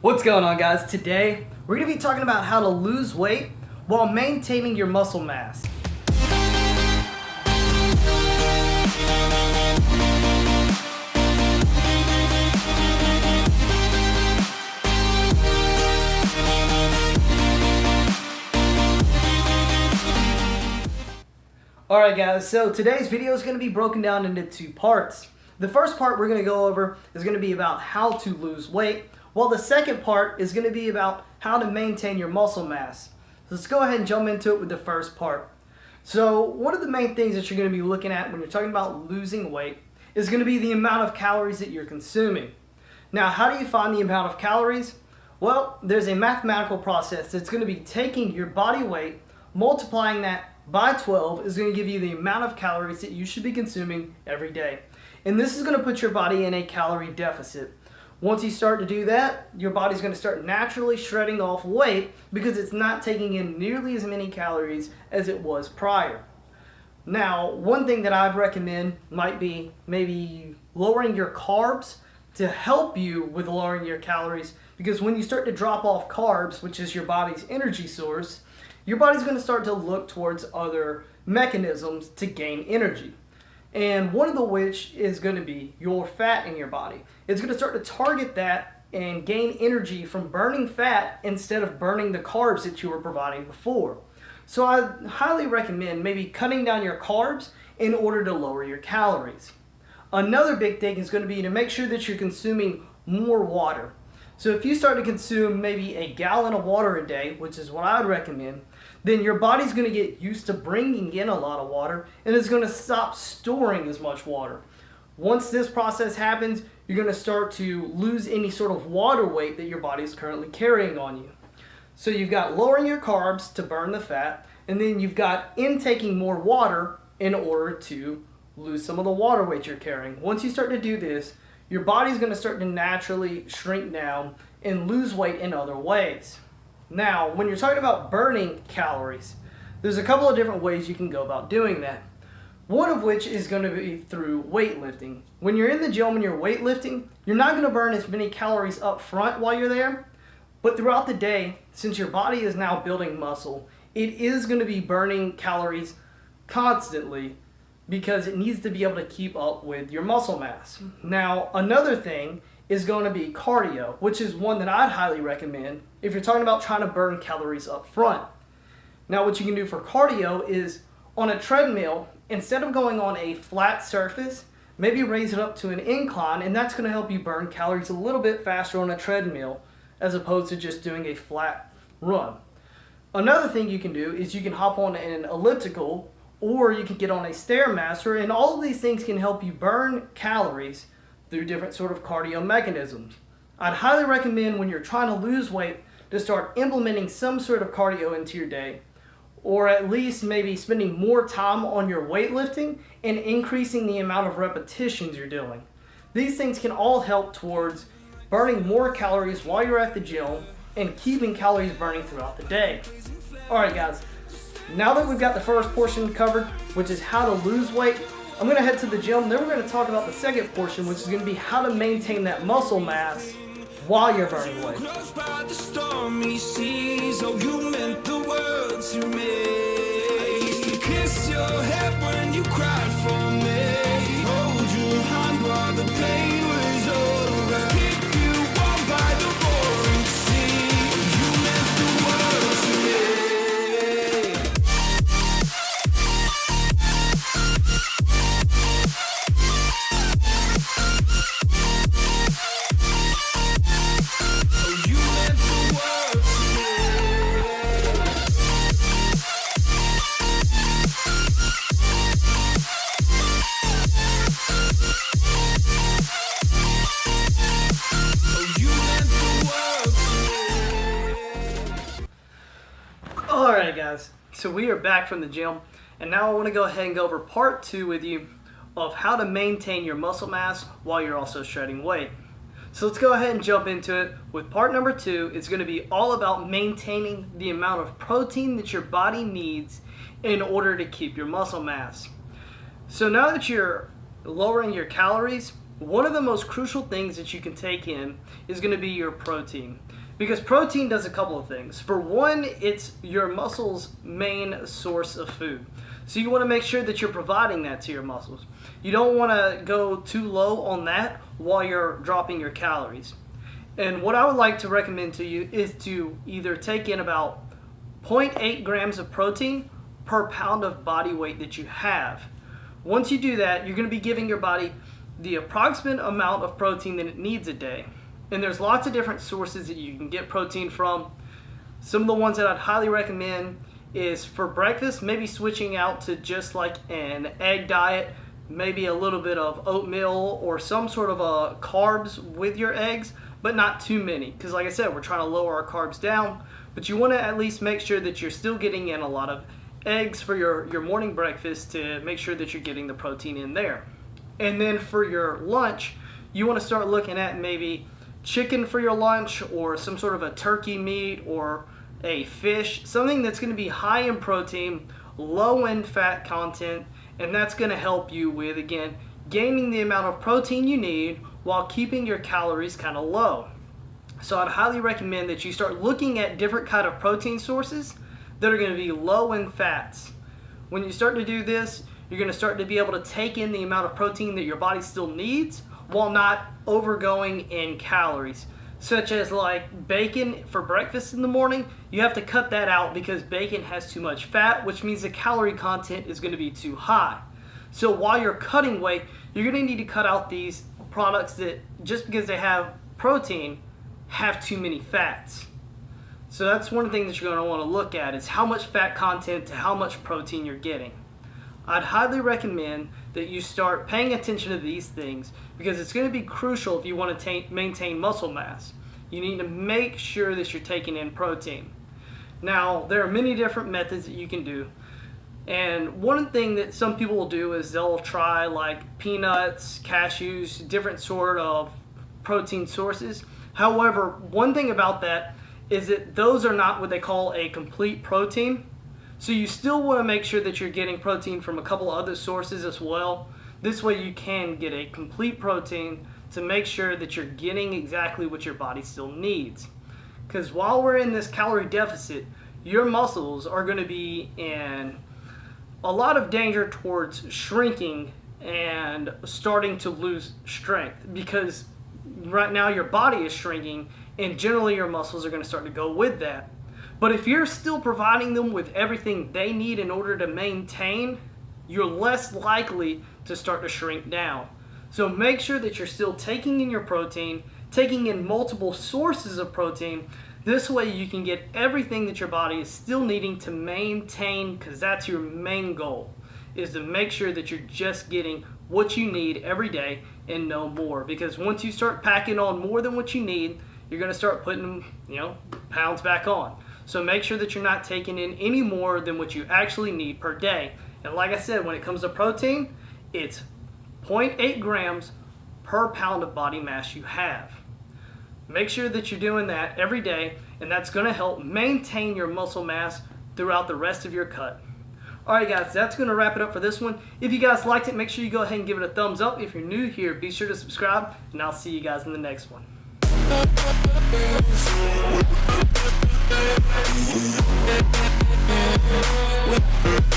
What's going on, guys? Today we're going to be talking about how to lose weight while maintaining your muscle mass. Alright guys, so today's video is going to be broken down into two parts. The first part we're going to go over is going to be about how to lose weight, while the second part is going to be about how to maintain your muscle mass. So let's go ahead and jump into it with the first part. So one of the main things that you're going to be looking at when you're talking about losing weight is going to be the amount of calories that you're consuming. Now, how do you find the amount of calories? Well, there's a mathematical process that's going to be taking your body weight, multiplying that by 12 is going to give you the amount of calories that you should be consuming every day. And this is going to put your body in a calorie deficit. Once you start to do that, your body's going to start naturally shredding off weight because it's not taking in nearly as many calories as it was prior. Now, one thing that I'd recommend might be maybe lowering your carbs to help you with lowering your calories, because when you start to drop off carbs, which is your body's energy source, your body's going to start to look towards other mechanisms to gain energy. And one of the which is going to be your fat in your body. It's going to start to target that and gain energy from burning fat instead of burning the carbs that you were providing before. So I highly recommend maybe cutting down your carbs in order to lower your calories. Another big thing is going to be to make sure that you're consuming more water. So if you start to consume maybe a gallon of water a day, which is what I would recommend, then your body's going to get used to bringing in a lot of water and it's going to stop storing as much water. Once this process happens, you're going to start to lose any sort of water weight that your body is currently carrying on you. So you've got lowering your carbs to burn the fat, and then you've got intaking more water in order to lose some of the water weight you're carrying. Once you start to do this, your body's going to start to naturally shrink down and lose weight in other ways. Now, when you're talking about burning calories, there's a couple of different ways you can go about doing that. One of which is going to be through weightlifting. When you're in the gym and you're weightlifting, you're not going to burn as many calories up front while you're there, but throughout the day, since your body is now building muscle, it is going to be burning calories constantly because it needs to be able to keep up with your muscle mass. Now, another thing is going to be cardio, which is one that I'd highly recommend if you're talking about trying to burn calories up front. Now, what you can do for cardio is on a treadmill, instead of going on a flat surface, maybe raise it up to an incline, and that's going to help you burn calories a little bit faster on a treadmill as opposed to just doing a flat run. Another thing you can do is you can hop on an elliptical, or you can get on a Stairmaster, and all of these things can help you burn calories through different sort of cardio mechanisms. I'd highly recommend when you're trying to lose weight to start implementing some sort of cardio into your day, or at least maybe spending more time on your weightlifting and increasing the amount of repetitions you're doing. These things can all help towards burning more calories while you're at the gym and keeping calories burning throughout the day. Alright guys, now that we've got the first portion covered, which is how to lose weight, I'm going to head to the gym. Then we're going to talk about the second portion, which is going to be how to maintain that muscle mass while you're burning weight. Close by the stormy seas, oh, you meant the world to me. I used to kiss your head when you cried for me. Hold your hand while the pain was over. Keep you warm by the roaring sea. You meant the world to me. Alright guys, so we are back from the gym, and now I want to go ahead and go over part 2 with you of how to maintain your muscle mass while you're also shredding weight. So let's go ahead and jump into it. With part number 2, it's going to be all about maintaining the amount of protein that your body needs in order to keep your muscle mass. So now that you're lowering your calories, one of the most crucial things that you can take in is going to be your protein. Because protein does a couple of things. For one, it's your muscles' main source of food. So you want to make sure that you're providing that to your muscles. You don't want to go too low on that while you're dropping your calories. And what I would like to recommend to you is to either take in about 0.8 grams of protein per pound of body weight that you have. Once you do that, you're going to be giving your body the approximate amount of protein that it needs a day. And there's lots of different sources that you can get protein from. Some of the ones that I'd highly recommend is for breakfast, maybe switching out to just like an egg diet, maybe a little bit of oatmeal or some sort of carbs with your eggs, but not too many. Because like I said, we're trying to lower our carbs down, but you want to at least make sure that you're still getting in a lot of eggs for your morning breakfast to make sure that you're getting the protein in there. And then for your lunch, you want to start looking at maybe chicken for your lunch or some sort of a turkey meat or a fish, something that's going to be high in protein, low in fat content, and that's going to help you with, again, gaining the amount of protein you need while keeping your calories kind of low. So I'd highly recommend that you start looking at different kind of protein sources that are going to be low in fats. When you start to do this, you're going to start to be able to take in the amount of protein that your body still needs while not overgoing in calories. Such as like bacon for breakfast in the morning, you have to cut that out because bacon has too much fat, which means the calorie content is going to be too high. So while you're cutting weight, you're going to need to cut out these products that, just because they have protein, have too many fats. So that's one thing that you're going to want to look at, is how much fat content to how much protein you're getting. I'd highly recommend that you start paying attention to these things because it's going to be crucial if you want to maintain muscle mass. You need to make sure that you're taking in protein. Now, there are many different methods that you can do. And one thing that some people will do is they'll try like peanuts, cashews, different sort of protein sources. However, one thing about that is that those are not what they call a complete protein. So you still want to make sure that you're getting protein from a couple other sources as well. This way you can get a complete protein to make sure that you're getting exactly what your body still needs. Because while we're in this calorie deficit, your muscles are going to be in a lot of danger towards shrinking and starting to lose strength, because right now your body is shrinking and generally your muscles are going to start to go with that. But if you're still providing them with everything they need in order to maintain, you're less likely to start to shrink down. So make sure that you're still taking in your protein, taking in multiple sources of protein. This way you can get everything that your body is still needing to maintain, because that's your main goal, is to make sure that you're just getting what you need every day and no more. Because once you start packing on more than what you need, you're going to start putting, pounds back on. So make sure that you're not taking in any more than what you actually need per day. And like I said, when it comes to protein, it's 0.8 grams per pound of body mass you have. Make sure that you're doing that every day, and that's going to help maintain your muscle mass throughout the rest of your cut. Alright guys, that's going to wrap it up for this one. If you guys liked it, make sure you go ahead and give it a thumbs up. If you're new here, be sure to subscribe, and I'll see you guys in the next one. We'll be right back.